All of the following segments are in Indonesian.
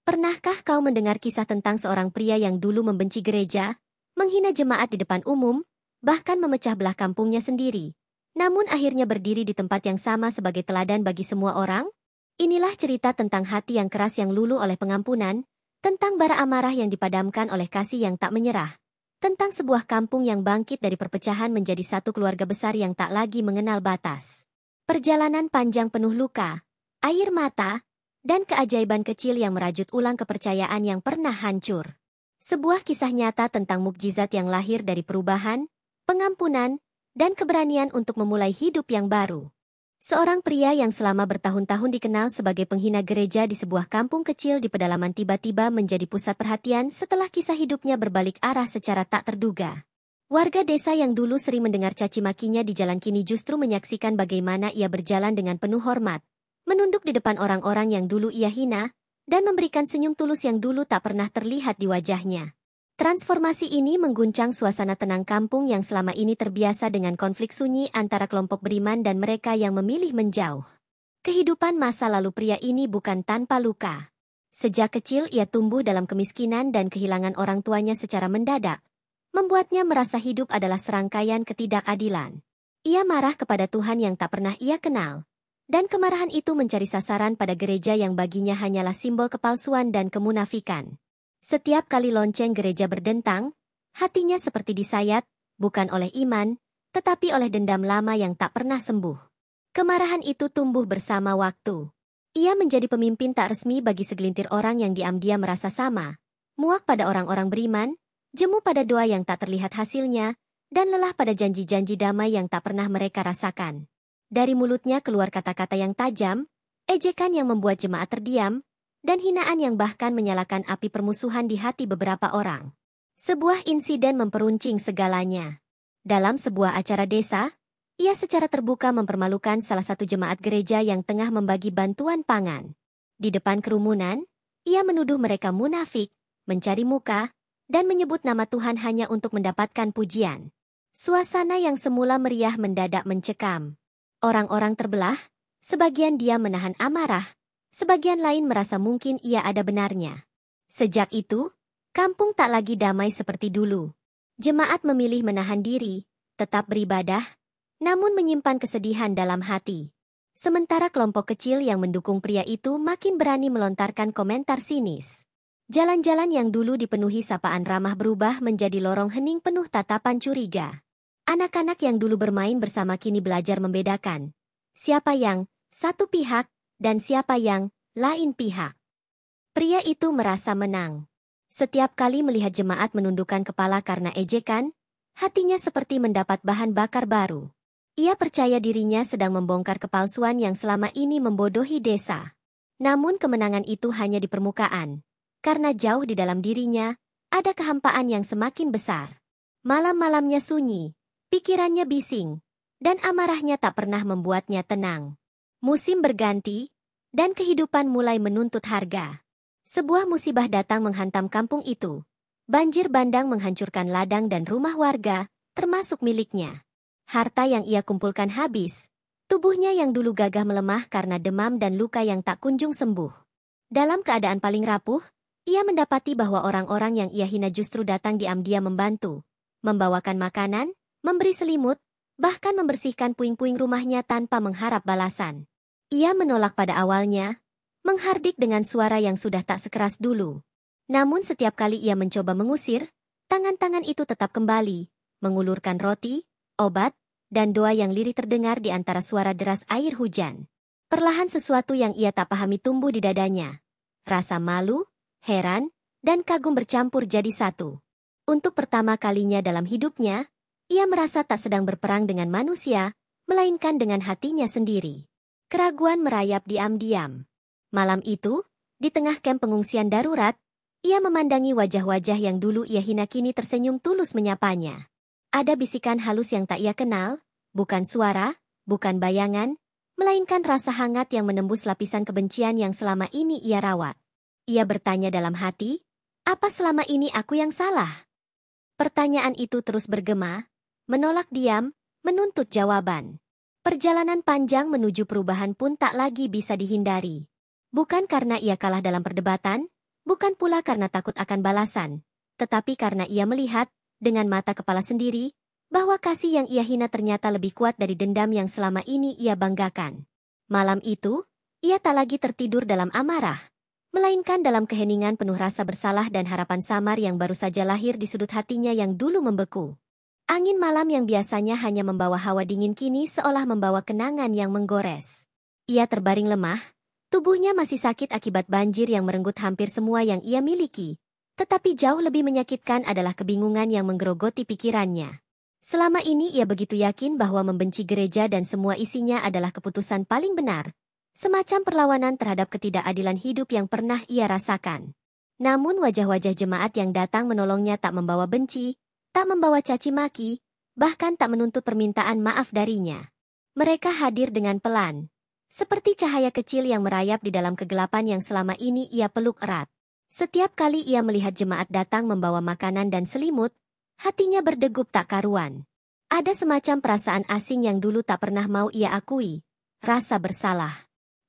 Pernahkah kau mendengar kisah tentang seorang pria yang dulu membenci gereja, menghina jemaat di depan umum, bahkan memecah belah kampungnya sendiri, namun akhirnya berdiri di tempat yang sama sebagai teladan bagi semua orang? Inilah cerita tentang hati yang keras yang luluh oleh pengampunan, tentang bara amarah yang dipadamkan oleh kasih yang tak menyerah, tentang sebuah kampung yang bangkit dari perpecahan menjadi satu keluarga besar yang tak lagi mengenal batas. Perjalanan panjang penuh luka, air mata, dan keajaiban kecil yang merajut ulang kepercayaan yang pernah hancur. Sebuah kisah nyata tentang mukjizat yang lahir dari perubahan, pengampunan, dan keberanian untuk memulai hidup yang baru. Seorang pria yang selama bertahun-tahun dikenal sebagai penghina gereja di sebuah kampung kecil di pedalaman tiba-tiba menjadi pusat perhatian setelah kisah hidupnya berbalik arah secara tak terduga. Warga desa yang dulu sering mendengar caci makinya di jalan kini justru menyaksikan bagaimana ia berjalan dengan penuh hormat, menunduk di depan orang-orang yang dulu ia hina, dan memberikan senyum tulus yang dulu tak pernah terlihat di wajahnya. Transformasi ini mengguncang suasana tenang kampung yang selama ini terbiasa dengan konflik sunyi antara kelompok beriman dan mereka yang memilih menjauh. Kehidupan masa lalu pria ini bukan tanpa luka. Sejak kecil ia tumbuh dalam kemiskinan dan kehilangan orang tuanya secara mendadak, membuatnya merasa hidup adalah serangkaian ketidakadilan. Ia marah kepada Tuhan yang tak pernah ia kenal. Dan kemarahan itu mencari sasaran pada gereja yang baginya hanyalah simbol kepalsuan dan kemunafikan. Setiap kali lonceng gereja berdentang, hatinya seperti disayat, bukan oleh iman, tetapi oleh dendam lama yang tak pernah sembuh. Kemarahan itu tumbuh bersama waktu. Ia menjadi pemimpin tak resmi bagi segelintir orang yang diam-diam merasa sama, muak pada orang-orang beriman, jemu pada doa yang tak terlihat hasilnya, dan lelah pada janji-janji damai yang tak pernah mereka rasakan. Dari mulutnya keluar kata-kata yang tajam, ejekan yang membuat jemaat terdiam, dan hinaan yang bahkan menyalakan api permusuhan di hati beberapa orang. Sebuah insiden memperuncing segalanya. Dalam sebuah acara desa, ia secara terbuka mempermalukan salah satu jemaat gereja yang tengah membagi bantuan pangan. Di depan kerumunan, ia menuduh mereka munafik, mencari muka, dan menyebut nama Tuhan hanya untuk mendapatkan pujian. Suasana yang semula meriah mendadak mencekam. Orang-orang terbelah, sebagian diam menahan amarah, sebagian lain merasa mungkin ia ada benarnya. Sejak itu, kampung tak lagi damai seperti dulu. Jemaat memilih menahan diri, tetap beribadah, namun menyimpan kesedihan dalam hati. Sementara kelompok kecil yang mendukung pria itu makin berani melontarkan komentar sinis. Jalan-jalan yang dulu dipenuhi sapaan ramah berubah menjadi lorong hening penuh tatapan curiga. Anak-anak yang dulu bermain bersama kini belajar membedakan siapa yang satu pihak dan siapa yang lain pihak. Pria itu merasa menang. Setiap kali melihat jemaat menundukkan kepala karena ejekan, hatinya seperti mendapat bahan bakar baru. Ia percaya dirinya sedang membongkar kepalsuan yang selama ini membodohi desa. Namun kemenangan itu hanya di permukaan, karena jauh di dalam dirinya ada kehampaan yang semakin besar. Malam-malamnya sunyi. Pikirannya bising, dan amarahnya tak pernah membuatnya tenang. Musim berganti, dan kehidupan mulai menuntut harga. Sebuah musibah datang menghantam kampung itu. Banjir bandang menghancurkan ladang dan rumah warga, termasuk miliknya. Harta yang ia kumpulkan habis. Tubuhnya yang dulu gagah melemah karena demam dan luka yang tak kunjung sembuh. Dalam keadaan paling rapuh, ia mendapati bahwa orang-orang yang ia hina justru datang diam-diam membantu, membawakan makanan, memberi selimut, bahkan membersihkan puing-puing rumahnya tanpa mengharap balasan. Ia menolak pada awalnya, menghardik dengan suara yang sudah tak sekeras dulu. Namun setiap kali ia mencoba mengusir, tangan-tangan itu tetap kembali, mengulurkan roti, obat, dan doa yang lirih terdengar di antara suara deras air hujan. Perlahan sesuatu yang ia tak pahami tumbuh di dadanya. Rasa malu, heran, dan kagum bercampur jadi satu. Untuk pertama kalinya dalam hidupnya, ia merasa tak sedang berperang dengan manusia, melainkan dengan hatinya sendiri. Keraguan merayap diam-diam. Malam itu, di tengah kamp pengungsian darurat, ia memandangi wajah-wajah yang dulu ia hina kini tersenyum tulus menyapanya. Ada bisikan halus yang tak ia kenal, bukan suara, bukan bayangan, melainkan rasa hangat yang menembus lapisan kebencian yang selama ini ia rawat. Ia bertanya dalam hati, apa selama ini aku yang salah? Pertanyaan itu terus bergema, menolak diam, menuntut jawaban. Perjalanan panjang menuju perubahan pun tak lagi bisa dihindari. Bukan karena ia kalah dalam perdebatan, bukan pula karena takut akan balasan, tetapi karena ia melihat, dengan mata kepala sendiri, bahwa kasih yang ia hina ternyata lebih kuat dari dendam yang selama ini ia banggakan. Malam itu, ia tak lagi tertidur dalam amarah, melainkan dalam keheningan penuh rasa bersalah dan harapan samar yang baru saja lahir di sudut hatinya yang dulu membeku. Angin malam yang biasanya hanya membawa hawa dingin kini seolah membawa kenangan yang menggores. Ia terbaring lemah, tubuhnya masih sakit akibat banjir yang merenggut hampir semua yang ia miliki. Tetapi jauh lebih menyakitkan adalah kebingungan yang menggerogoti pikirannya. Selama ini ia begitu yakin bahwa membenci gereja dan semua isinya adalah keputusan paling benar. Semacam perlawanan terhadap ketidakadilan hidup yang pernah ia rasakan. Namun wajah-wajah jemaat yang datang menolongnya tak membawa benci, tak membawa caci maki, bahkan tak menuntut permintaan maaf darinya. Mereka hadir dengan pelan, seperti cahaya kecil yang merayap di dalam kegelapan yang selama ini ia peluk erat. Setiap kali ia melihat jemaat datang membawa makanan dan selimut, hatinya berdegup tak karuan. Ada semacam perasaan asing yang dulu tak pernah mau ia akui, rasa bersalah.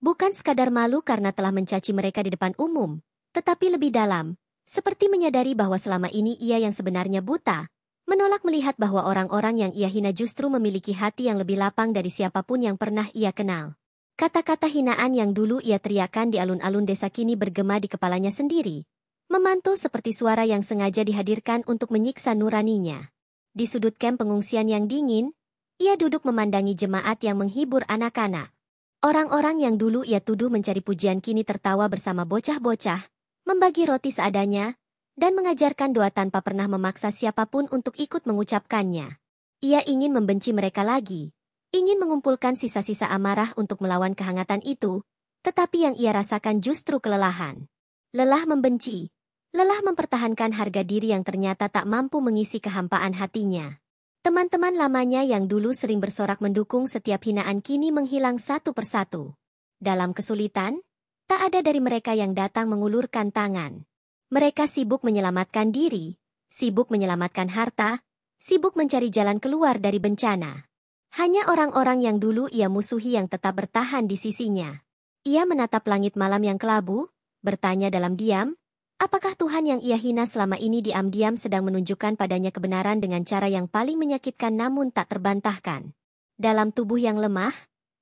Bukan sekadar malu karena telah mencaci mereka di depan umum, tetapi lebih dalam, seperti menyadari bahwa selama ini ia yang sebenarnya buta, menolak melihat bahwa orang-orang yang ia hina justru memiliki hati yang lebih lapang dari siapapun yang pernah ia kenal. Kata-kata hinaan yang dulu ia teriakkan di alun-alun desa kini bergema di kepalanya sendiri, memantul seperti suara yang sengaja dihadirkan untuk menyiksa nuraninya. Di sudut kamp pengungsian yang dingin, ia duduk memandangi jemaat yang menghibur anak-anak. Orang-orang yang dulu ia tuduh mencari pujian kini tertawa bersama bocah-bocah, membagi roti seadanya, dan mengajarkan doa tanpa pernah memaksa siapapun untuk ikut mengucapkannya. Ia ingin membenci mereka lagi. Ingin mengumpulkan sisa-sisa amarah untuk melawan kehangatan itu, tetapi yang ia rasakan justru kelelahan. Lelah membenci, lelah mempertahankan harga diri yang ternyata tak mampu mengisi kehampaan hatinya. Teman-teman lamanya yang dulu sering bersorak mendukung setiap hinaan kini menghilang satu persatu. Dalam kesulitan, tak ada dari mereka yang datang mengulurkan tangan. Mereka sibuk menyelamatkan diri, sibuk menyelamatkan harta, sibuk mencari jalan keluar dari bencana. Hanya orang-orang yang dulu ia musuhi yang tetap bertahan di sisinya. Ia menatap langit malam yang kelabu, bertanya dalam diam, apakah Tuhan yang ia hina selama ini diam-diam sedang menunjukkan padanya kebenaran dengan cara yang paling menyakitkan namun tak terbantahkan. Dalam tubuh yang lemah,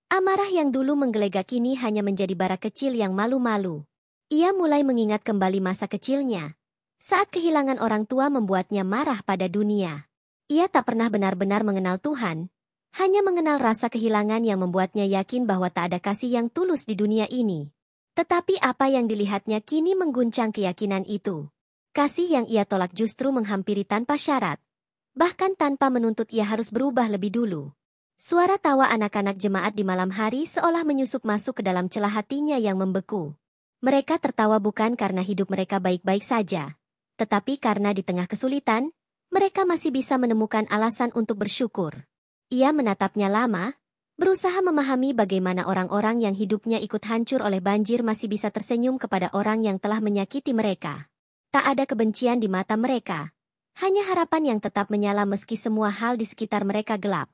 amarah yang dulu menggelegak kini hanya menjadi bara kecil yang malu-malu. Ia mulai mengingat kembali masa kecilnya, saat kehilangan orang tua membuatnya marah pada dunia. Ia tak pernah benar-benar mengenal Tuhan, hanya mengenal rasa kehilangan yang membuatnya yakin bahwa tak ada kasih yang tulus di dunia ini. Tetapi apa yang dilihatnya kini mengguncang keyakinan itu. Kasih yang ia tolak justru menghampiri tanpa syarat, bahkan tanpa menuntut ia harus berubah lebih dulu. Suara tawa anak-anak jemaat di malam hari seolah menyusup masuk ke dalam celah hatinya yang membeku. Mereka tertawa bukan karena hidup mereka baik-baik saja, tetapi karena di tengah kesulitan, mereka masih bisa menemukan alasan untuk bersyukur. Ia menatapnya lama, berusaha memahami bagaimana orang-orang yang hidupnya ikut hancur oleh banjir masih bisa tersenyum kepada orang yang telah menyakiti mereka. Tak ada kebencian di mata mereka, hanya harapan yang tetap menyala meski semua hal di sekitar mereka gelap.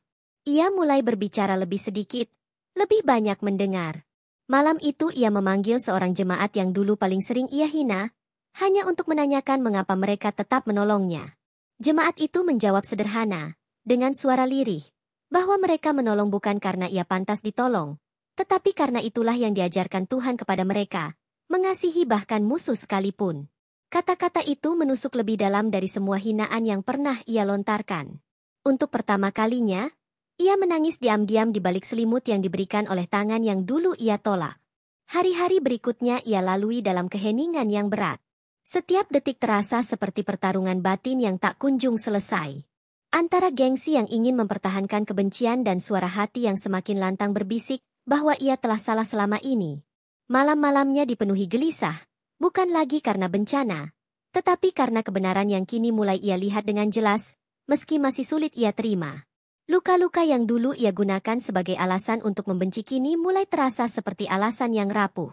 Ia mulai berbicara lebih sedikit, lebih banyak mendengar. Malam itu ia memanggil seorang jemaat yang dulu paling sering ia hina, hanya untuk menanyakan mengapa mereka tetap menolongnya. Jemaat itu menjawab sederhana, dengan suara lirih, bahwa mereka menolong bukan karena ia pantas ditolong, tetapi karena itulah yang diajarkan Tuhan kepada mereka, mengasihi bahkan musuh sekalipun. Kata-kata itu menusuk lebih dalam dari semua hinaan yang pernah ia lontarkan. Untuk pertama kalinya, ia menangis diam-diam di balik selimut yang diberikan oleh tangan yang dulu ia tolak. Hari-hari berikutnya ia lalui dalam keheningan yang berat. Setiap detik terasa seperti pertarungan batin yang tak kunjung selesai. Antara gengsi yang ingin mempertahankan kebencian dan suara hati yang semakin lantang berbisik bahwa ia telah salah selama ini. Malam-malamnya dipenuhi gelisah, bukan lagi karena bencana, tetapi karena kebenaran yang kini mulai ia lihat dengan jelas, meski masih sulit ia terima. Luka-luka yang dulu ia gunakan sebagai alasan untuk membenci kini mulai terasa seperti alasan yang rapuh.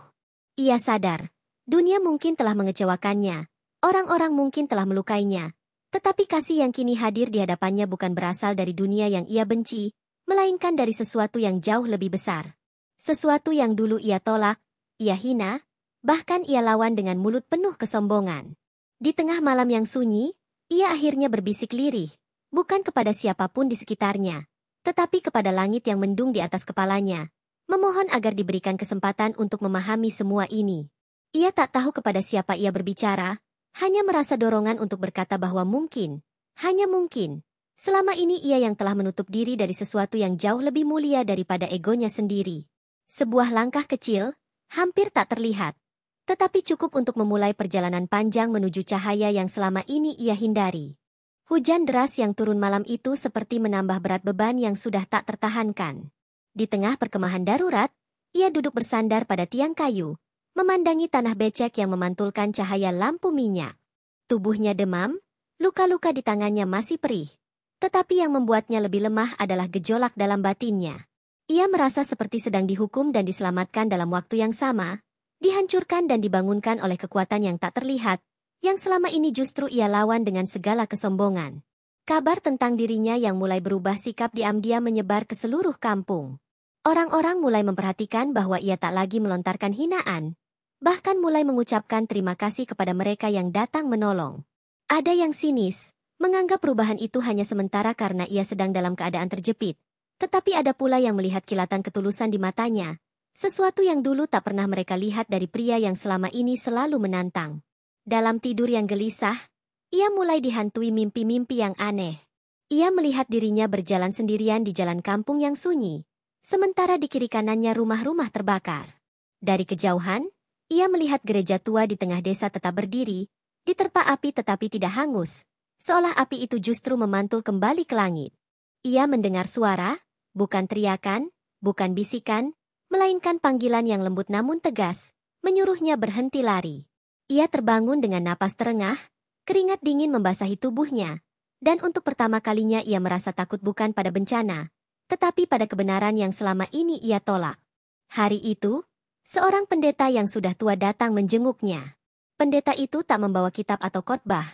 Ia sadar, dunia mungkin telah mengecewakannya, orang-orang mungkin telah melukainya, tetapi kasih yang kini hadir di hadapannya bukan berasal dari dunia yang ia benci, melainkan dari sesuatu yang jauh lebih besar. Sesuatu yang dulu ia tolak, ia hina, Bahkan ia lawan dengan mulut penuh kesombongan. Di tengah malam yang sunyi, ia akhirnya berbisik lirih, bukan kepada siapapun di sekitarnya, tetapi kepada langit yang mendung di atas kepalanya, memohon agar diberikan kesempatan untuk memahami semua ini. Ia tak tahu kepada siapa ia berbicara, hanya merasa dorongan untuk berkata bahwa mungkin, hanya mungkin, selama ini ia yang telah menutup diri dari sesuatu yang jauh lebih mulia daripada egonya sendiri. Sebuah langkah kecil, hampir tak terlihat, tetapi cukup untuk memulai perjalanan panjang menuju cahaya yang selama ini ia hindari. Hujan deras yang turun malam itu seperti menambah berat beban yang sudah tak tertahankan. Di tengah perkemahan darurat, ia duduk bersandar pada tiang kayu, memandangi tanah becek yang memantulkan cahaya lampu minyak. Tubuhnya demam, luka-luka di tangannya masih perih. Tetapi yang membuatnya lebih lemah adalah gejolak dalam batinnya. Ia merasa seperti sedang dihukum dan diselamatkan dalam waktu yang sama, dihancurkan dan dibangunkan oleh kekuatan yang tak terlihat, yang selama ini justru ia lawan dengan segala kesombongan. Kabar tentang dirinya yang mulai berubah sikap diam-diam menyebar ke seluruh kampung. Orang-orang mulai memperhatikan bahwa ia tak lagi melontarkan hinaan, bahkan mulai mengucapkan terima kasih kepada mereka yang datang menolong. Ada yang sinis, menganggap perubahan itu hanya sementara karena ia sedang dalam keadaan terjepit, tetapi ada pula yang melihat kilatan ketulusan di matanya, sesuatu yang dulu tak pernah mereka lihat dari pria yang selama ini selalu menantang. Dalam tidur yang gelisah, ia mulai dihantui mimpi-mimpi yang aneh. Ia melihat dirinya berjalan sendirian di jalan kampung yang sunyi, sementara di kiri kanannya rumah-rumah terbakar. Dari kejauhan, ia melihat gereja tua di tengah desa tetap berdiri, diterpa api tetapi tidak hangus, seolah api itu justru memantul kembali ke langit. Ia mendengar suara, bukan teriakan, bukan bisikan, melainkan panggilan yang lembut namun tegas, menyuruhnya berhenti lari. Ia terbangun dengan napas terengah, keringat dingin membasahi tubuhnya, dan untuk pertama kalinya ia merasa takut bukan pada bencana, tetapi pada kebenaran yang selama ini ia tolak. Hari itu, seorang pendeta yang sudah tua datang menjenguknya. Pendeta itu tak membawa kitab atau khotbah,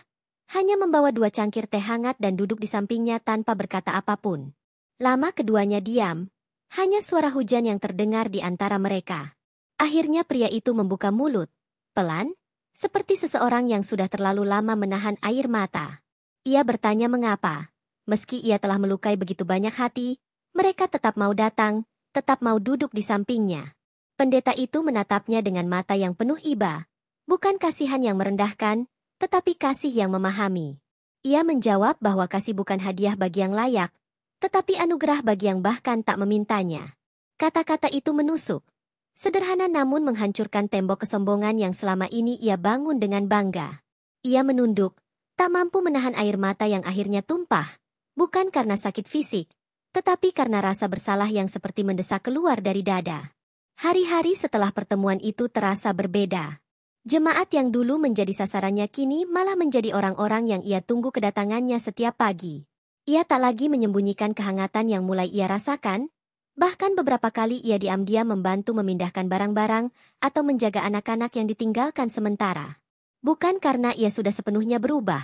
hanya membawa 2 cangkir teh hangat dan duduk di sampingnya tanpa berkata apapun. Lama keduanya diam, hanya suara hujan yang terdengar di antara mereka. Akhirnya pria itu membuka mulut, pelan, seperti seseorang yang sudah terlalu lama menahan air mata. Ia bertanya mengapa, meski ia telah melukai begitu banyak hati, mereka tetap mau datang, tetap mau duduk di sampingnya. Pendeta itu menatapnya dengan mata yang penuh iba, bukan kasihan yang merendahkan, tetapi kasih yang memahami. Ia menjawab bahwa kasih bukan hadiah bagi yang layak, tetapi anugerah bagi yang bahkan tak memintanya. Kata-kata itu menusuk, sederhana namun menghancurkan tembok kesombongan yang selama ini ia bangun dengan bangga. Ia menunduk, tak mampu menahan air mata yang akhirnya tumpah, bukan karena sakit fisik, tetapi karena rasa bersalah yang seperti mendesak keluar dari dada. Hari-hari setelah pertemuan itu terasa berbeda. Jemaat yang dulu menjadi sasarannya kini malah menjadi orang-orang yang ia tunggu kedatangannya setiap pagi. Ia tak lagi menyembunyikan kehangatan yang mulai ia rasakan, bahkan beberapa kali ia diam-diam membantu memindahkan barang-barang atau menjaga anak-anak yang ditinggalkan sementara. Bukan karena ia sudah sepenuhnya berubah,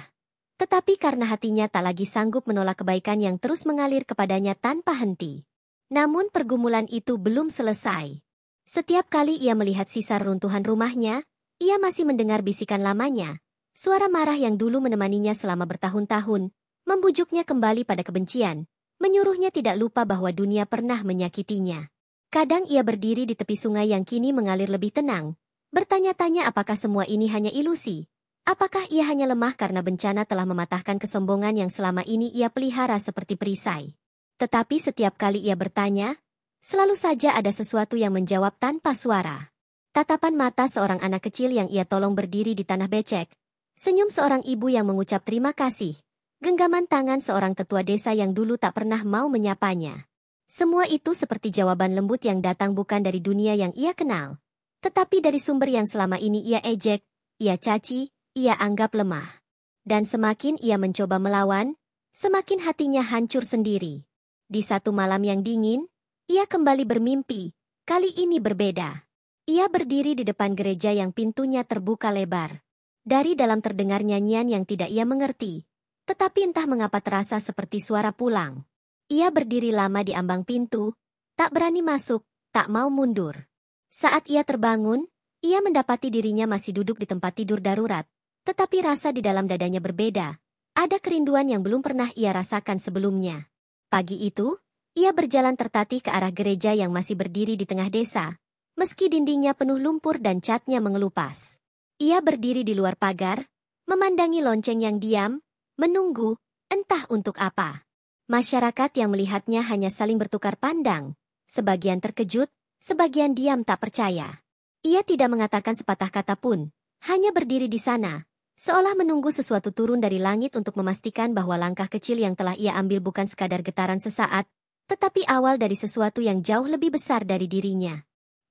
tetapi karena hatinya tak lagi sanggup menolak kebaikan yang terus mengalir kepadanya tanpa henti. Namun pergumulan itu belum selesai. Setiap kali ia melihat sisa runtuhan rumahnya, ia masih mendengar bisikan lamanya, suara marah yang dulu menemaninya selama bertahun-tahun, membujuknya kembali pada kebencian, menyuruhnya tidak lupa bahwa dunia pernah menyakitinya. Kadang ia berdiri di tepi sungai yang kini mengalir lebih tenang, bertanya-tanya apakah semua ini hanya ilusi, apakah ia hanya lemah karena bencana telah mematahkan kesombongan yang selama ini ia pelihara seperti perisai. Tetapi setiap kali ia bertanya, selalu saja ada sesuatu yang menjawab tanpa suara. Tatapan mata seorang anak kecil yang ia tolong berdiri di tanah becek, senyum seorang ibu yang mengucap terima kasih, genggaman tangan seorang tetua desa yang dulu tak pernah mau menyapanya. Semua itu seperti jawaban lembut yang datang bukan dari dunia yang ia kenal, tetapi dari sumber yang selama ini ia ejek, ia caci, ia anggap lemah. Dan semakin ia mencoba melawan, semakin hatinya hancur sendiri. Di satu malam yang dingin, ia kembali bermimpi, kali ini berbeda. Ia berdiri di depan gereja yang pintunya terbuka lebar. Dari dalam terdengar nyanyian yang tidak ia mengerti, tetapi entah mengapa terasa seperti suara pulang. Ia berdiri lama di ambang pintu, tak berani masuk, tak mau mundur. Saat ia terbangun, Ia mendapati dirinya masih duduk di tempat tidur darurat, tetapi rasa di dalam dadanya berbeda. Ada kerinduan yang belum pernah ia rasakan sebelumnya. Pagi itu, ia berjalan tertatih ke arah gereja yang masih berdiri di tengah desa, meski dindingnya penuh lumpur dan catnya mengelupas. Ia berdiri di luar pagar, memandangi lonceng yang diam, menunggu, entah untuk apa. Masyarakat yang melihatnya hanya saling bertukar pandang, sebagian terkejut, sebagian diam tak percaya. Ia tidak mengatakan sepatah kata pun, hanya berdiri di sana, seolah menunggu sesuatu turun dari langit untuk memastikan bahwa langkah kecil yang telah ia ambil bukan sekadar getaran sesaat, tetapi awal dari sesuatu yang jauh lebih besar dari dirinya.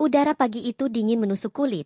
Udara pagi itu dingin menusuk kulit,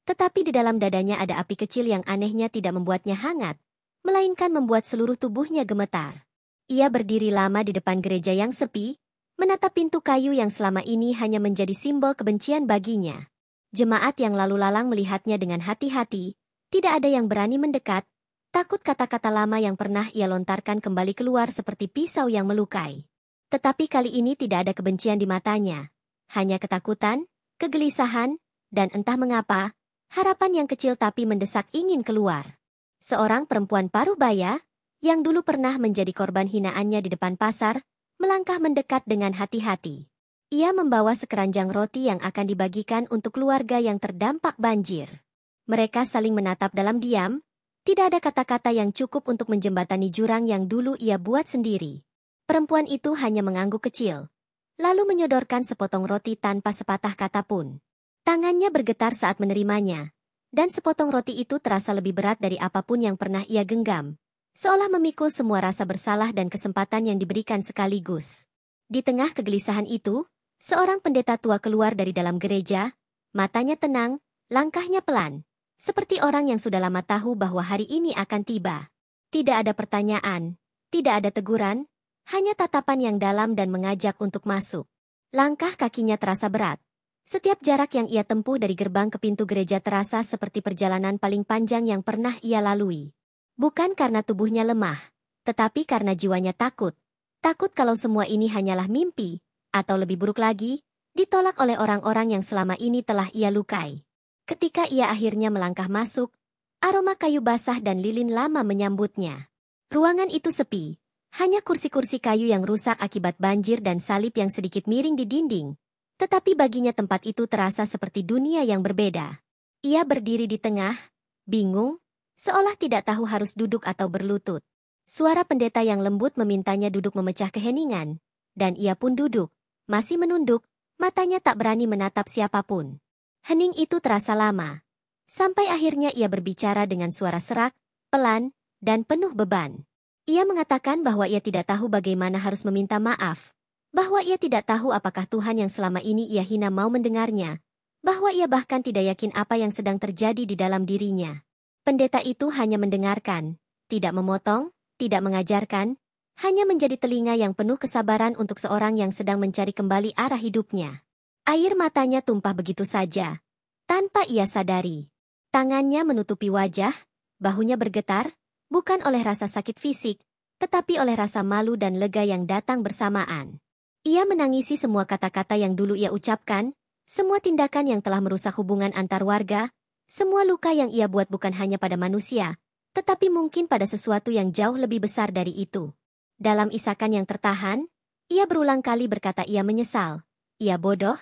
tetapi di dalam dadanya ada api kecil yang anehnya tidak membuatnya hangat, melainkan membuat seluruh tubuhnya gemetar. Ia berdiri lama di depan gereja yang sepi, menatap pintu kayu yang selama ini hanya menjadi simbol kebencian baginya. Jemaat yang lalu lalang melihatnya dengan hati-hati, tidak ada yang berani mendekat, takut kata-kata lama yang pernah ia lontarkan kembali keluar seperti pisau yang melukai. Tetapi kali ini tidak ada kebencian di matanya, hanya ketakutan, kegelisahan, dan entah mengapa, harapan yang kecil tapi mendesak ingin keluar. Seorang perempuan paruh baya, yang dulu pernah menjadi korban hinaannya di depan pasar, melangkah mendekat dengan hati-hati. Ia membawa sekeranjang roti yang akan dibagikan untuk keluarga yang terdampak banjir. Mereka saling menatap dalam diam, tidak ada kata-kata yang cukup untuk menjembatani jurang yang dulu ia buat sendiri. Perempuan itu hanya mengangguk kecil, lalu menyodorkan sepotong roti tanpa sepatah kata pun. Tangannya bergetar saat menerimanya, dan sepotong roti itu terasa lebih berat dari apapun yang pernah ia genggam, seolah memikul semua rasa bersalah dan kesempatan yang diberikan sekaligus. Di tengah kegelisahan itu, seorang pendeta tua keluar dari dalam gereja, matanya tenang, langkahnya pelan, seperti orang yang sudah lama tahu bahwa hari ini akan tiba. Tidak ada pertanyaan, tidak ada teguran, hanya tatapan yang dalam dan mengajak untuk masuk. Langkah kakinya terasa berat. Setiap jarak yang ia tempuh dari gerbang ke pintu gereja terasa seperti perjalanan paling panjang yang pernah ia lalui. Bukan karena tubuhnya lemah, tetapi karena jiwanya takut. Takut kalau semua ini hanyalah mimpi, atau lebih buruk lagi, ditolak oleh orang-orang yang selama ini telah ia lukai. Ketika ia akhirnya melangkah masuk, aroma kayu basah dan lilin lama menyambutnya. Ruangan itu sepi, hanya kursi-kursi kayu yang rusak akibat banjir dan salib yang sedikit miring di dinding. Tetapi baginya tempat itu terasa seperti dunia yang berbeda. Ia berdiri di tengah, bingung, seolah tidak tahu harus duduk atau berlutut. Suara pendeta yang lembut memintanya duduk memecah keheningan, dan ia pun duduk. Masih menunduk, matanya tak berani menatap siapapun. Hening itu terasa lama. Sampai akhirnya ia berbicara dengan suara serak, pelan, dan penuh beban. Ia mengatakan bahwa ia tidak tahu bagaimana harus meminta maaf, bahwa ia tidak tahu apakah Tuhan yang selama ini ia hina mau mendengarnya, bahwa ia bahkan tidak yakin apa yang sedang terjadi di dalam dirinya. Pendeta itu hanya mendengarkan, tidak memotong, tidak mengajarkan, hanya menjadi telinga yang penuh kesabaran untuk seorang yang sedang mencari kembali arah hidupnya. Air matanya tumpah begitu saja, tanpa ia sadari. Tangannya menutupi wajah, bahunya bergetar, bukan oleh rasa sakit fisik, tetapi oleh rasa malu dan lega yang datang bersamaan. Ia menangisi semua kata-kata yang dulu ia ucapkan, semua tindakan yang telah merusak hubungan antar warga, semua luka yang ia buat bukan hanya pada manusia, tetapi mungkin pada sesuatu yang jauh lebih besar dari itu. Dalam isakan yang tertahan, ia berulang kali berkata ia menyesal, ia bodoh,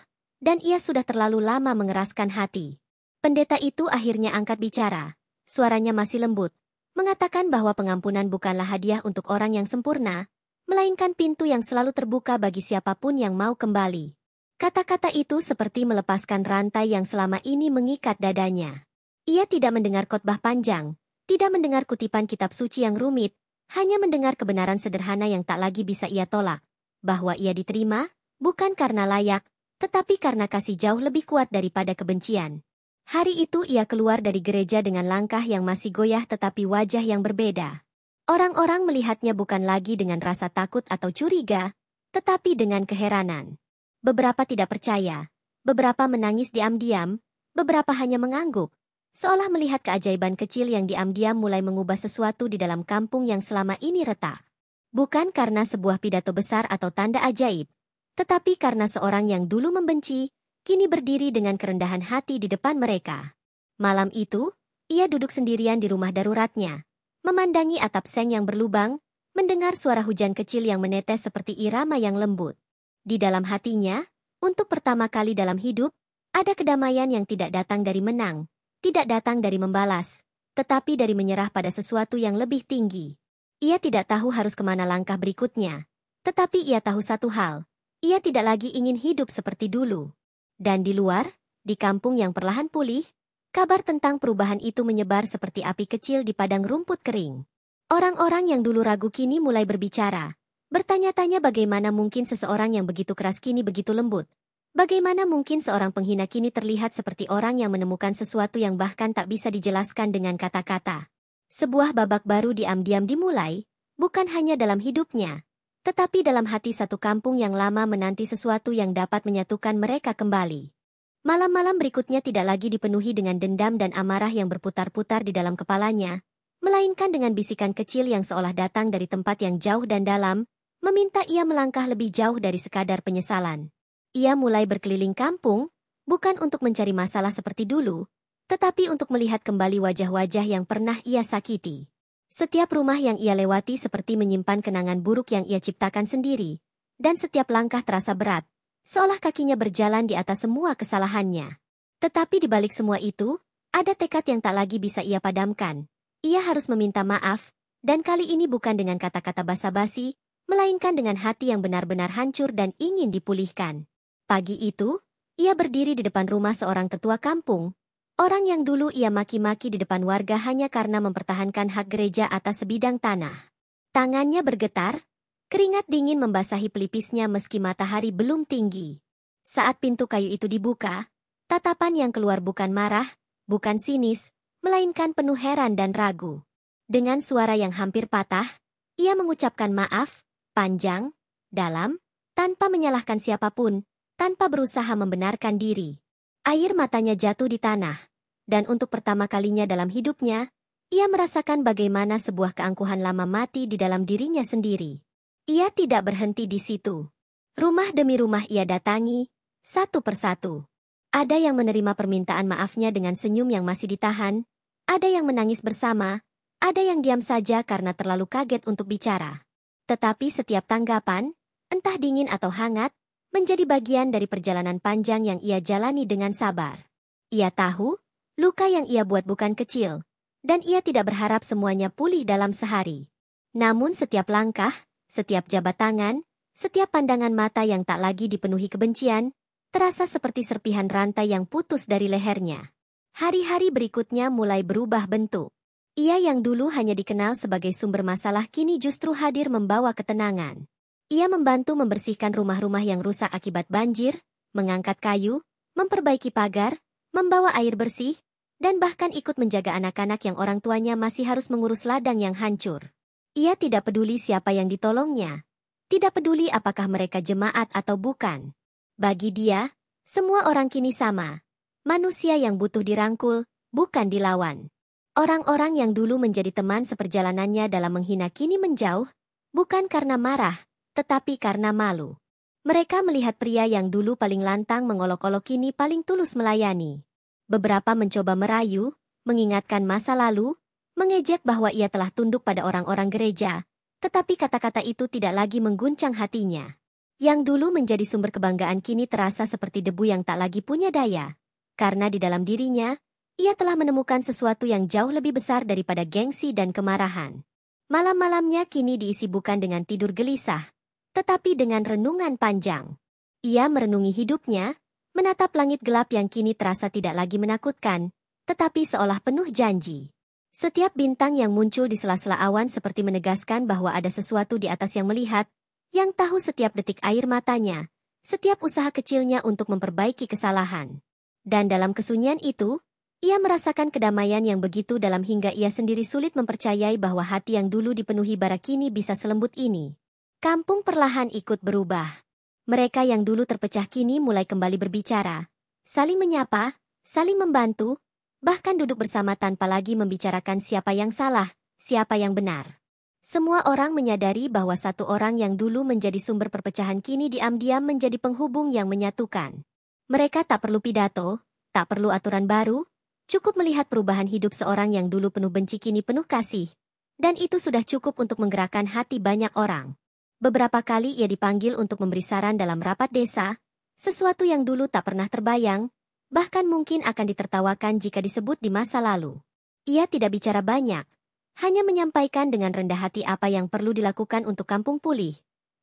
dan ia sudah terlalu lama mengeraskan hati. Pendeta itu akhirnya angkat bicara, suaranya masih lembut, mengatakan bahwa pengampunan bukanlah hadiah untuk orang yang sempurna, melainkan pintu yang selalu terbuka bagi siapapun yang mau kembali. Kata-kata itu seperti melepaskan rantai yang selama ini mengikat dadanya. Ia tidak mendengar khotbah panjang, tidak mendengar kutipan kitab suci yang rumit, hanya mendengar kebenaran sederhana yang tak lagi bisa ia tolak, bahwa ia diterima, bukan karena layak, tetapi karena kasih jauh lebih kuat daripada kebencian. Hari itu ia keluar dari gereja dengan langkah yang masih goyah tetapi wajah yang berbeda. Orang-orang melihatnya bukan lagi dengan rasa takut atau curiga, tetapi dengan keheranan. Beberapa tidak percaya, beberapa menangis diam-diam, beberapa hanya mengangguk, seolah melihat keajaiban kecil yang diam-diam mulai mengubah sesuatu di dalam kampung yang selama ini retak. Bukan karena sebuah pidato besar atau tanda ajaib, tetapi karena seorang yang dulu membenci, kini berdiri dengan kerendahan hati di depan mereka. Malam itu, ia duduk sendirian di rumah daruratnya, memandangi atap seng yang berlubang, mendengar suara hujan kecil yang menetes seperti irama yang lembut. Di dalam hatinya, untuk pertama kali dalam hidup, ada kedamaian yang tidak datang dari menang, tidak datang dari membalas, tetapi dari menyerah pada sesuatu yang lebih tinggi. Ia tidak tahu harus kemana langkah berikutnya, tetapi ia tahu satu hal, ia tidak lagi ingin hidup seperti dulu. Dan di luar, di kampung yang perlahan pulih, kabar tentang perubahan itu menyebar seperti api kecil di padang rumput kering. Orang-orang yang dulu ragu kini mulai berbicara, bertanya-tanya bagaimana mungkin seseorang yang begitu keras kini begitu lembut. Bagaimana mungkin seorang penghina kini terlihat seperti orang yang menemukan sesuatu yang bahkan tak bisa dijelaskan dengan kata-kata. Sebuah babak baru diam-diam dimulai, bukan hanya dalam hidupnya, tetapi dalam hati satu kampung yang lama menanti sesuatu yang dapat menyatukan mereka kembali. Malam-malam berikutnya tidak lagi dipenuhi dengan dendam dan amarah yang berputar-putar di dalam kepalanya, melainkan dengan bisikan kecil yang seolah datang dari tempat yang jauh dan dalam, meminta ia melangkah lebih jauh dari sekadar penyesalan. Ia mulai berkeliling kampung, bukan untuk mencari masalah seperti dulu, tetapi untuk melihat kembali wajah-wajah yang pernah ia sakiti. Setiap rumah yang ia lewati seperti menyimpan kenangan buruk yang ia ciptakan sendiri, dan setiap langkah terasa berat, seolah kakinya berjalan di atas semua kesalahannya. Tetapi di balik semua itu, ada tekad yang tak lagi bisa ia padamkan. Ia harus meminta maaf, dan kali ini bukan dengan kata-kata basa-basi, melainkan dengan hati yang benar-benar hancur dan ingin dipulihkan. Pagi itu, ia berdiri di depan rumah seorang tetua kampung, orang yang dulu ia maki-maki di depan warga hanya karena mempertahankan hak gereja atas sebidang tanah. Tangannya bergetar, keringat dingin membasahi pelipisnya meski matahari belum tinggi. Saat pintu kayu itu dibuka, tatapan yang keluar bukan marah, bukan sinis, melainkan penuh heran dan ragu. Dengan suara yang hampir patah, ia mengucapkan maaf, panjang, dalam, tanpa menyalahkan siapapun, tanpa berusaha membenarkan diri. Air matanya jatuh di tanah, dan untuk pertama kalinya dalam hidupnya, ia merasakan bagaimana sebuah keangkuhan lama mati di dalam dirinya sendiri. Ia tidak berhenti di situ. Rumah demi rumah ia datangi, satu persatu. Ada yang menerima permintaan maafnya dengan senyum yang masih ditahan, ada yang menangis bersama, ada yang diam saja karena terlalu kaget untuk bicara. Tetapi setiap tanggapan, entah dingin atau hangat, menjadi bagian dari perjalanan panjang yang ia jalani dengan sabar. Ia tahu, luka yang ia buat bukan kecil, dan ia tidak berharap semuanya pulih dalam sehari. Namun setiap langkah, setiap jabat tangan, setiap pandangan mata yang tak lagi dipenuhi kebencian, terasa seperti serpihan rantai yang putus dari lehernya. Hari-hari berikutnya mulai berubah bentuk. Ia yang dulu hanya dikenal sebagai sumber masalah kini justru hadir membawa ketenangan. Ia membantu membersihkan rumah-rumah yang rusak akibat banjir, mengangkat kayu, memperbaiki pagar, membawa air bersih, dan bahkan ikut menjaga anak-anak yang orang tuanya masih harus mengurus ladang yang hancur. Ia tidak peduli siapa yang ditolongnya. Tidak peduli apakah mereka jemaat atau bukan. Bagi dia, semua orang kini sama. Manusia yang butuh dirangkul, bukan dilawan. Orang-orang yang dulu menjadi teman seperjalanannya dalam menghina kini menjauh, bukan karena marah, tetapi karena malu. Mereka melihat pria yang dulu paling lantang mengolok-olok kini paling tulus melayani. Beberapa mencoba merayu, mengingatkan masa lalu, mengejek bahwa ia telah tunduk pada orang-orang gereja, tetapi kata-kata itu tidak lagi mengguncang hatinya. Yang dulu menjadi sumber kebanggaan kini terasa seperti debu yang tak lagi punya daya. Karena di dalam dirinya, ia telah menemukan sesuatu yang jauh lebih besar daripada gengsi dan kemarahan. Malam-malamnya kini diisi bukan dengan tidur gelisah, tetapi dengan renungan panjang. Ia merenungi hidupnya, menatap langit gelap yang kini terasa tidak lagi menakutkan, tetapi seolah penuh janji. Setiap bintang yang muncul di sela-sela awan seperti menegaskan bahwa ada sesuatu di atas yang melihat, yang tahu setiap detik air matanya, setiap usaha kecilnya untuk memperbaiki kesalahan. Dan dalam kesunyian itu, ia merasakan kedamaian yang begitu dalam hingga ia sendiri sulit mempercayai bahwa hati yang dulu dipenuhi bara kini bisa selembut ini. Kampung perlahan ikut berubah. Mereka yang dulu terpecah kini mulai kembali berbicara, saling menyapa, saling membantu, bahkan duduk bersama tanpa lagi membicarakan siapa yang salah, siapa yang benar. Semua orang menyadari bahwa satu orang yang dulu menjadi sumber perpecahan kini diam-diam menjadi penghubung yang menyatukan. Mereka tak perlu pidato, tak perlu aturan baru, cukup melihat perubahan hidup seorang yang dulu penuh benci kini penuh kasih. Dan itu sudah cukup untuk menggerakkan hati banyak orang. Beberapa kali ia dipanggil untuk memberi saran dalam rapat desa, sesuatu yang dulu tak pernah terbayang, bahkan mungkin akan ditertawakan jika disebut di masa lalu. Ia tidak bicara banyak, hanya menyampaikan dengan rendah hati apa yang perlu dilakukan untuk kampung pulih.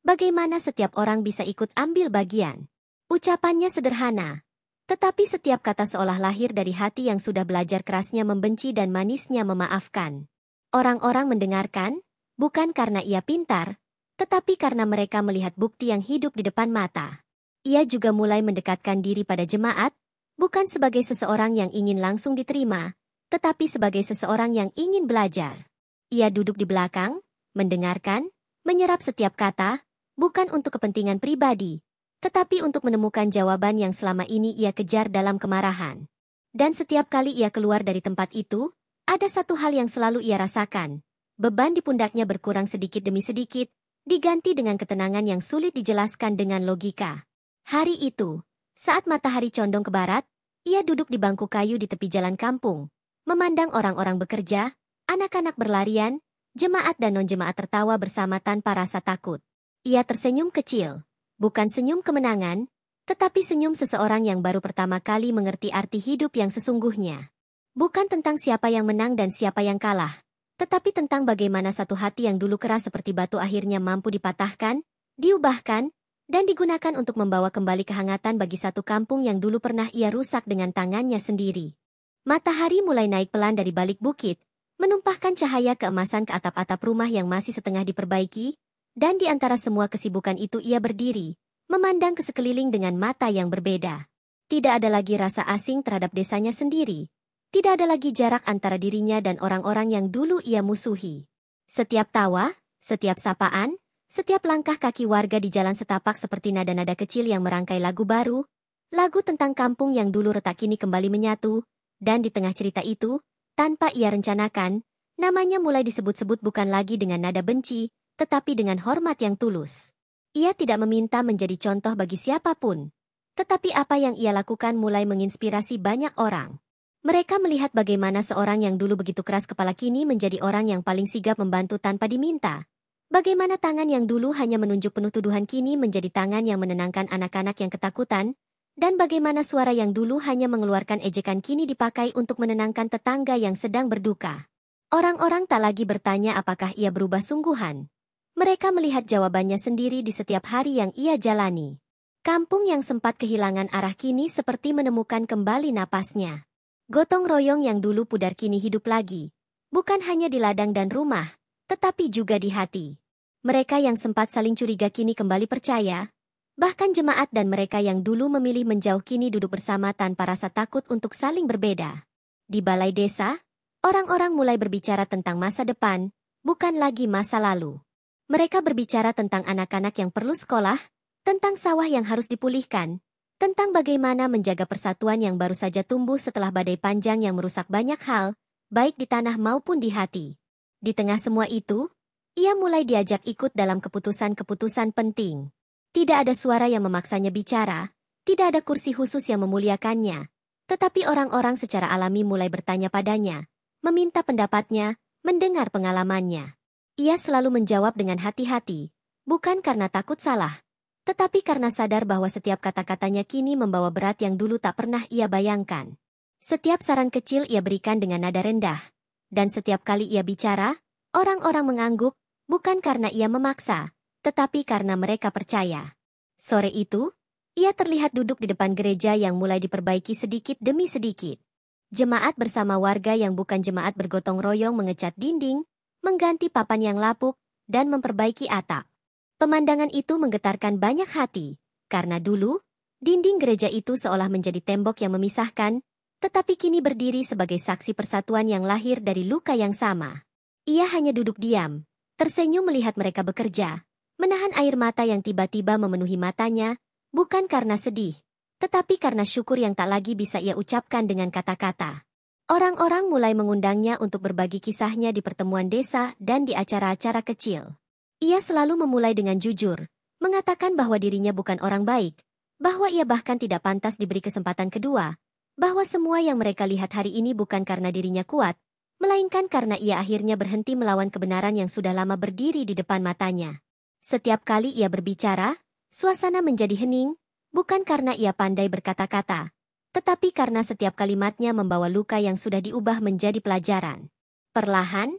Bagaimana setiap orang bisa ikut ambil bagian. Ucapannya sederhana, tetapi setiap kata seolah lahir dari hati yang sudah belajar kerasnya membenci dan manisnya memaafkan. Orang-orang mendengarkan, bukan karena ia pintar, tetapi karena mereka melihat bukti yang hidup di depan mata. Ia juga mulai mendekatkan diri pada jemaat, bukan sebagai seseorang yang ingin langsung diterima, tetapi sebagai seseorang yang ingin belajar. Ia duduk di belakang, mendengarkan, menyerap setiap kata, bukan untuk kepentingan pribadi, tetapi untuk menemukan jawaban yang selama ini ia kejar dalam kemarahan. Dan setiap kali ia keluar dari tempat itu, ada satu hal yang selalu ia rasakan. Beban di pundaknya berkurang sedikit demi sedikit, diganti dengan ketenangan yang sulit dijelaskan dengan logika. Hari itu, saat matahari condong ke barat, ia duduk di bangku kayu di tepi jalan kampung, memandang orang-orang bekerja, anak-anak berlarian, jemaat dan non-jemaat tertawa bersama tanpa rasa takut. Ia tersenyum kecil. Bukan senyum kemenangan, tetapi senyum seseorang yang baru pertama kali mengerti arti hidup yang sesungguhnya. Bukan tentang siapa yang menang dan siapa yang kalah, tetapi tentang bagaimana satu hati yang dulu keras seperti batu akhirnya mampu dipatahkan, diubahkan, dan digunakan untuk membawa kembali kehangatan bagi satu kampung yang dulu pernah ia rusak dengan tangannya sendiri. Matahari mulai naik pelan dari balik bukit, menumpahkan cahaya keemasan ke atap-atap rumah yang masih setengah diperbaiki, dan di antara semua kesibukan itu ia berdiri, memandang ke sekeliling dengan mata yang berbeda. Tidak ada lagi rasa asing terhadap desanya sendiri. Tidak ada lagi jarak antara dirinya dan orang-orang yang dulu ia musuhi. Setiap tawa, setiap sapaan, setiap langkah kaki warga di jalan setapak seperti nada-nada kecil yang merangkai lagu baru, lagu tentang kampung yang dulu retak kini kembali menyatu, dan di tengah cerita itu, tanpa ia rencanakan, namanya mulai disebut-sebut bukan lagi dengan nada benci, tetapi dengan hormat yang tulus. Ia tidak meminta menjadi contoh bagi siapapun. Tetapi apa yang ia lakukan mulai menginspirasi banyak orang. Mereka melihat bagaimana seorang yang dulu begitu keras kepala kini menjadi orang yang paling sigap membantu tanpa diminta. Bagaimana tangan yang dulu hanya menunjuk penuh tuduhan kini menjadi tangan yang menenangkan anak-anak yang ketakutan, dan bagaimana suara yang dulu hanya mengeluarkan ejekan kini dipakai untuk menenangkan tetangga yang sedang berduka. Orang-orang tak lagi bertanya apakah ia berubah sungguhan. Mereka melihat jawabannya sendiri di setiap hari yang ia jalani. Kampung yang sempat kehilangan arah kini seperti menemukan kembali napasnya. Gotong royong yang dulu pudar kini hidup lagi. Bukan hanya di ladang dan rumah, tetapi juga di hati. Mereka yang sempat saling curiga kini kembali percaya. Bahkan jemaat dan mereka yang dulu memilih menjauh kini duduk bersama tanpa rasa takut untuk saling berbeda. Di balai desa, orang-orang mulai berbicara tentang masa depan, bukan lagi masa lalu. Mereka berbicara tentang anak-anak yang perlu sekolah, tentang sawah yang harus dipulihkan, tentang bagaimana menjaga persatuan yang baru saja tumbuh setelah badai panjang yang merusak banyak hal, baik di tanah maupun di hati. Di tengah semua itu, ia mulai diajak ikut dalam keputusan-keputusan penting. Tidak ada suara yang memaksanya bicara, tidak ada kursi khusus yang memuliakannya, tetapi orang-orang secara alami mulai bertanya padanya, meminta pendapatnya, mendengar pengalamannya. Ia selalu menjawab dengan hati-hati, bukan karena takut salah, tetapi karena sadar bahwa setiap kata-katanya kini membawa berat yang dulu tak pernah ia bayangkan. Setiap saran kecil ia berikan dengan nada rendah, dan setiap kali ia bicara, orang-orang mengangguk, bukan karena ia memaksa, tetapi karena mereka percaya. Sore itu, ia terlihat duduk di depan gereja yang mulai diperbaiki sedikit demi sedikit. Jemaat bersama warga yang bukan jemaat bergotong royong mengecat dinding, mengganti papan yang lapuk, dan memperbaiki atap. Pemandangan itu menggetarkan banyak hati, karena dulu, dinding gereja itu seolah menjadi tembok yang memisahkan, tetapi kini berdiri sebagai saksi persatuan yang lahir dari luka yang sama. Ia hanya duduk diam, tersenyum melihat mereka bekerja, menahan air mata yang tiba-tiba memenuhi matanya, bukan karena sedih, tetapi karena syukur yang tak lagi bisa ia ucapkan dengan kata-kata. Orang-orang mulai mengundangnya untuk berbagi kisahnya di pertemuan desa dan di acara-acara kecil. Ia selalu memulai dengan jujur, mengatakan bahwa dirinya bukan orang baik, bahwa ia bahkan tidak pantas diberi kesempatan kedua, bahwa semua yang mereka lihat hari ini bukan karena dirinya kuat, melainkan karena ia akhirnya berhenti melawan kebenaran yang sudah lama berdiri di depan matanya. Setiap kali ia berbicara, suasana menjadi hening, bukan karena ia pandai berkata-kata, tetapi karena setiap kalimatnya membawa luka yang sudah diubah menjadi pelajaran. Perlahan,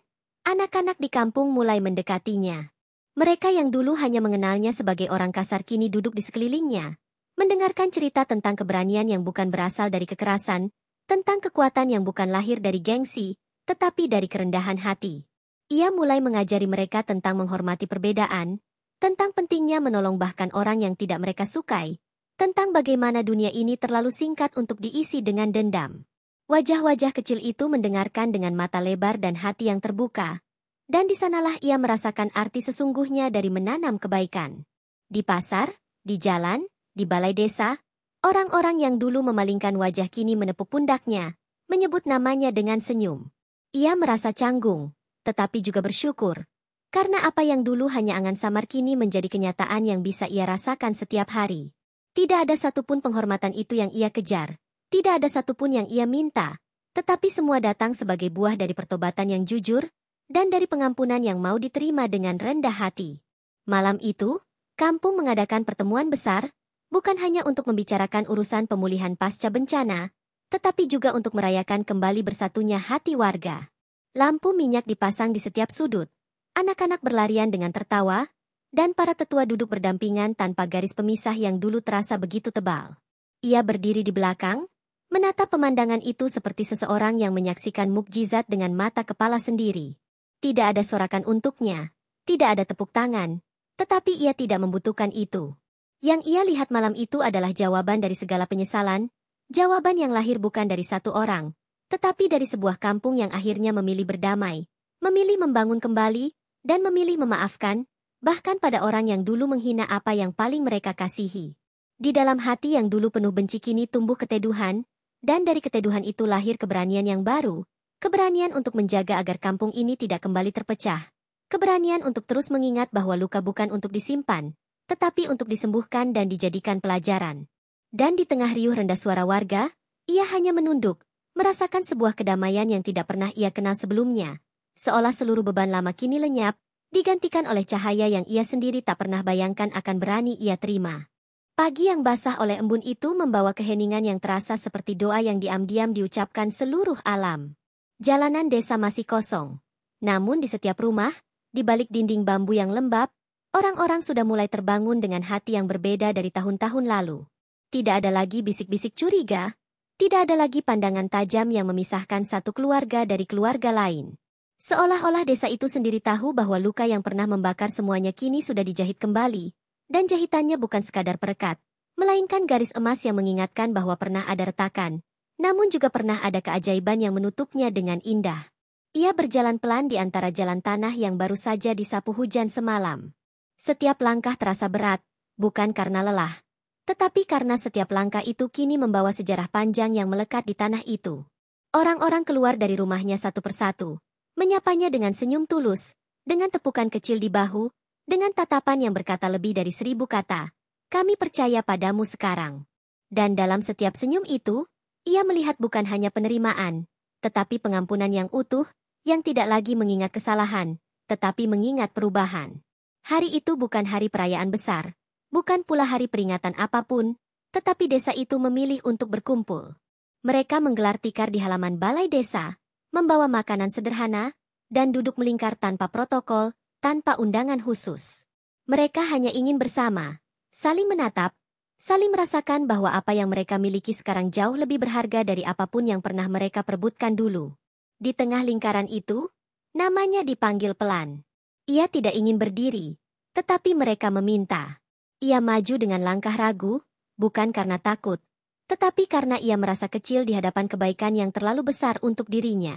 anak-anak di kampung mulai mendekatinya. Mereka yang dulu hanya mengenalnya sebagai orang kasar kini duduk di sekelilingnya, mendengarkan cerita tentang keberanian yang bukan berasal dari kekerasan, tentang kekuatan yang bukan lahir dari gengsi, tetapi dari kerendahan hati. Ia mulai mengajari mereka tentang menghormati perbedaan, tentang pentingnya menolong bahkan orang yang tidak mereka sukai, tentang bagaimana dunia ini terlalu singkat untuk diisi dengan dendam. Wajah-wajah kecil itu mendengarkan dengan mata lebar dan hati yang terbuka, dan di sanalah ia merasakan arti sesungguhnya dari menanam kebaikan. Di pasar, di jalan, di balai desa, orang-orang yang dulu memalingkan wajah kini menepuk pundaknya, menyebut namanya dengan senyum. Ia merasa canggung, tetapi juga bersyukur, karena apa yang dulu hanya angan samar kini menjadi kenyataan yang bisa ia rasakan setiap hari. Tidak ada satupun penghormatan itu yang ia kejar, tidak ada satupun yang ia minta, tetapi semua datang sebagai buah dari pertobatan yang jujur, dan dari pengampunan yang mau diterima dengan rendah hati. Malam itu, kampung mengadakan pertemuan besar, bukan hanya untuk membicarakan urusan pemulihan pasca bencana, tetapi juga untuk merayakan kembali bersatunya hati warga. Lampu minyak dipasang di setiap sudut, anak-anak berlarian dengan tertawa, dan para tetua duduk berdampingan tanpa garis pemisah yang dulu terasa begitu tebal. Ia berdiri di belakang, menatap pemandangan itu seperti seseorang yang menyaksikan mukjizat dengan mata kepala sendiri. Tidak ada sorakan untuknya, tidak ada tepuk tangan, tetapi ia tidak membutuhkan itu. Yang ia lihat malam itu adalah jawaban dari segala penyesalan, jawaban yang lahir bukan dari satu orang, tetapi dari sebuah kampung yang akhirnya memilih berdamai, memilih membangun kembali, dan memilih memaafkan, bahkan pada orang yang dulu menghina apa yang paling mereka kasihi. Di dalam hati yang dulu penuh benci kini tumbuh keteduhan, dan dari keteduhan itu lahir keberanian yang baru, keberanian untuk menjaga agar kampung ini tidak kembali terpecah, keberanian untuk terus mengingat bahwa luka bukan untuk disimpan, tetapi untuk disembuhkan dan dijadikan pelajaran. Dan di tengah riuh rendah suara warga, ia hanya menunduk, merasakan sebuah kedamaian yang tidak pernah ia kenal sebelumnya, seolah seluruh beban lama kini lenyap, digantikan oleh cahaya yang ia sendiri tak pernah bayangkan akan berani ia terima. Pagi yang basah oleh embun itu membawa keheningan yang terasa seperti doa yang diam-diam diucapkan seluruh alam. Jalanan desa masih kosong, namun di setiap rumah, di balik dinding bambu yang lembab, orang-orang sudah mulai terbangun dengan hati yang berbeda dari tahun-tahun lalu. Tidak ada lagi bisik-bisik curiga, tidak ada lagi pandangan tajam yang memisahkan satu keluarga dari keluarga lain. Seolah-olah desa itu sendiri tahu bahwa luka yang pernah membakar semuanya kini sudah dijahit kembali, dan jahitannya bukan sekadar perekat, melainkan garis emas yang mengingatkan bahwa pernah ada retakan, namun juga pernah ada keajaiban yang menutupnya dengan indah. Ia berjalan pelan di antara jalan tanah yang baru saja disapu hujan semalam. Setiap langkah terasa berat, bukan karena lelah, tetapi karena setiap langkah itu kini membawa sejarah panjang yang melekat di tanah itu. Orang-orang keluar dari rumahnya satu persatu, menyapanya dengan senyum tulus, dengan tepukan kecil di bahu, dengan tatapan yang berkata lebih dari 1000 kata, "Kami percaya padamu sekarang." Dan dalam setiap senyum itu, ia melihat bukan hanya penerimaan, tetapi pengampunan yang utuh, yang tidak lagi mengingat kesalahan, tetapi mengingat perubahan. Hari itu bukan hari perayaan besar, bukan pula hari peringatan apapun, tetapi desa itu memilih untuk berkumpul. Mereka menggelar tikar di halaman balai desa, membawa makanan sederhana, dan duduk melingkar tanpa protokol, tanpa undangan khusus. Mereka hanya ingin bersama, saling menatap, saling merasakan bahwa apa yang mereka miliki sekarang jauh lebih berharga dari apapun yang pernah mereka perebutkan dulu. Di tengah lingkaran itu, namanya dipanggil pelan. Ia tidak ingin berdiri, tetapi mereka meminta. Ia maju dengan langkah ragu, bukan karena takut, tetapi karena ia merasa kecil di hadapan kebaikan yang terlalu besar untuk dirinya.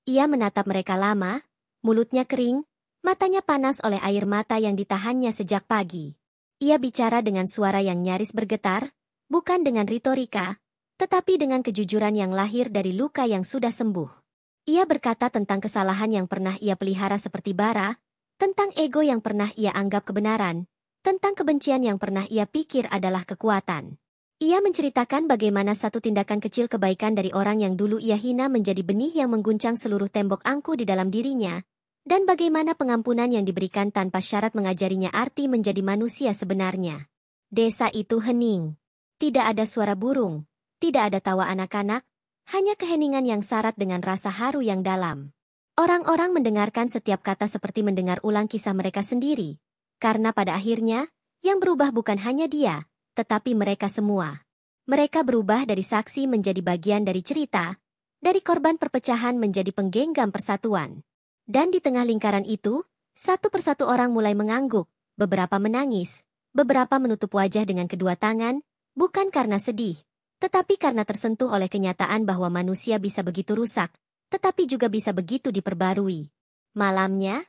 Ia menatap mereka lama, mulutnya kering, matanya panas oleh air mata yang ditahannya sejak pagi. Ia bicara dengan suara yang nyaris bergetar, bukan dengan retorika, tetapi dengan kejujuran yang lahir dari luka yang sudah sembuh. Ia berkata tentang kesalahan yang pernah ia pelihara seperti bara, tentang ego yang pernah ia anggap kebenaran, tentang kebencian yang pernah ia pikir adalah kekuatan. Ia menceritakan bagaimana satu tindakan kecil kebaikan dari orang yang dulu ia hina menjadi benih yang mengguncang seluruh tembok angku di dalam dirinya, dan bagaimana pengampunan yang diberikan tanpa syarat mengajarinya arti menjadi manusia sebenarnya. Desa itu hening. Tidak ada suara burung, tidak ada tawa anak-anak, hanya keheningan yang syarat dengan rasa haru yang dalam. Orang-orang mendengarkan setiap kata seperti mendengar ulang kisah mereka sendiri, karena pada akhirnya, yang berubah bukan hanya dia, tetapi mereka semua. Mereka berubah dari saksi menjadi bagian dari cerita, dari korban perpecahan menjadi penggenggam persatuan. Dan di tengah lingkaran itu, satu persatu orang mulai mengangguk, beberapa menangis, beberapa menutup wajah dengan kedua tangan, bukan karena sedih, tetapi karena tersentuh oleh kenyataan bahwa manusia bisa begitu rusak, tetapi juga bisa begitu diperbarui. Malamnya,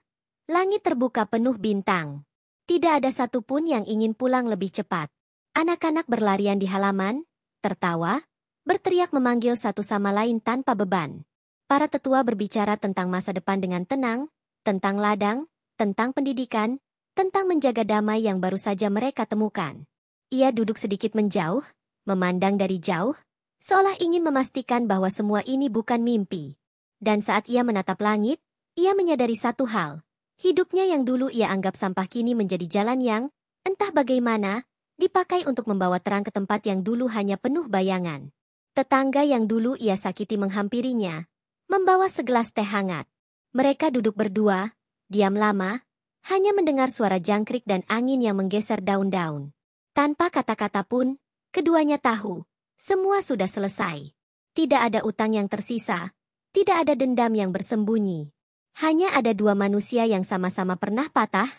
langit terbuka penuh bintang. Tidak ada satupun yang ingin pulang lebih cepat. Anak-anak berlarian di halaman, tertawa, berteriak memanggil satu sama lain tanpa beban. Para tetua berbicara tentang masa depan dengan tenang, tentang ladang, tentang pendidikan, tentang menjaga damai yang baru saja mereka temukan. Ia duduk sedikit menjauh, memandang dari jauh, seolah ingin memastikan bahwa semua ini bukan mimpi. Dan saat ia menatap langit, ia menyadari satu hal. Hidupnya yang dulu ia anggap sampah kini menjadi jalan yang, entah bagaimana, dipakai untuk membawa terang ke tempat yang dulu hanya penuh bayangan. Tetangga yang dulu ia sakiti menghampirinya, membawa segelas teh hangat. Mereka duduk berdua, diam lama, hanya mendengar suara jangkrik dan angin yang menggeser daun-daun. Tanpa kata-kata pun, keduanya tahu, semua sudah selesai. Tidak ada utang yang tersisa, tidak ada dendam yang bersembunyi. Hanya ada dua manusia yang sama-sama pernah patah,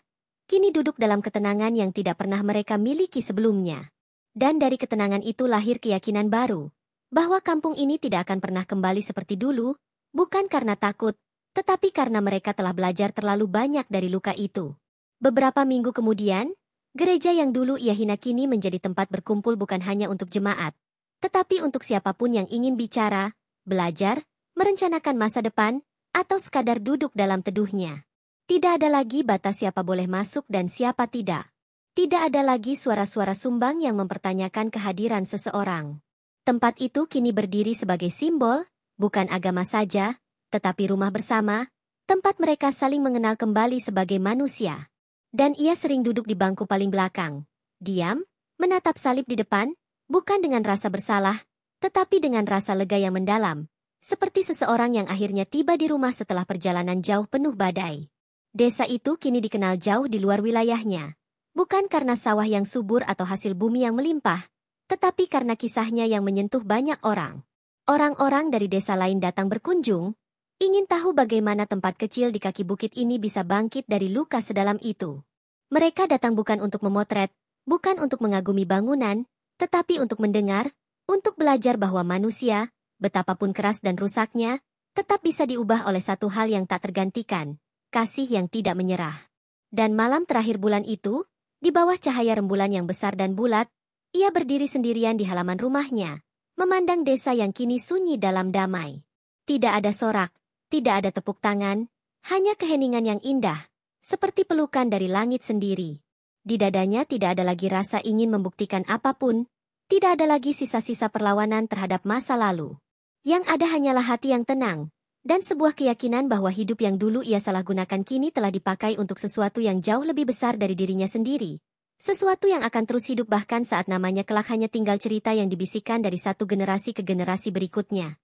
kini duduk dalam ketenangan yang tidak pernah mereka miliki sebelumnya. Dan dari ketenangan itu lahir keyakinan baru, bahwa kampung ini tidak akan pernah kembali seperti dulu, bukan karena takut, tetapi karena mereka telah belajar terlalu banyak dari luka itu. Beberapa minggu kemudian, gereja yang dulu ia hina kini menjadi tempat berkumpul bukan hanya untuk jemaat, tetapi untuk siapapun yang ingin bicara, belajar, merencanakan masa depan, atau sekadar duduk dalam teduhnya. Tidak ada lagi batas siapa boleh masuk dan siapa tidak. Tidak ada lagi suara-suara sumbang yang mempertanyakan kehadiran seseorang. Tempat itu kini berdiri sebagai simbol, bukan agama saja, tetapi rumah bersama, tempat mereka saling mengenal kembali sebagai manusia. Dan ia sering duduk di bangku paling belakang, diam, menatap salib di depan, bukan dengan rasa bersalah, tetapi dengan rasa lega yang mendalam, seperti seseorang yang akhirnya tiba di rumah setelah perjalanan jauh penuh badai. Desa itu kini dikenal jauh di luar wilayahnya, bukan karena sawah yang subur atau hasil bumi yang melimpah, tetapi karena kisahnya yang menyentuh banyak orang. Orang-orang dari desa lain datang berkunjung, ingin tahu bagaimana tempat kecil di kaki bukit ini bisa bangkit dari luka sedalam itu. Mereka datang bukan untuk memotret, bukan untuk mengagumi bangunan, tetapi untuk mendengar, untuk belajar bahwa manusia, betapapun keras dan rusaknya, tetap bisa diubah oleh satu hal yang tak tergantikan. Kasih yang tidak menyerah. Dan malam terakhir bulan itu, di bawah cahaya rembulan yang besar dan bulat, ia berdiri sendirian di halaman rumahnya, memandang desa yang kini sunyi dalam damai. Tidak ada sorak, tidak ada tepuk tangan, hanya keheningan yang indah, seperti pelukan dari langit sendiri. Di dadanya tidak ada lagi rasa ingin membuktikan apapun, tidak ada lagi sisa-sisa perlawanan terhadap masa lalu. Yang ada hanyalah hati yang tenang, dan sebuah keyakinan bahwa hidup yang dulu ia salah gunakan kini telah dipakai untuk sesuatu yang jauh lebih besar dari dirinya sendiri. Sesuatu yang akan terus hidup bahkan saat namanya kelak hanya tinggal cerita yang dibisikkan dari satu generasi ke generasi berikutnya.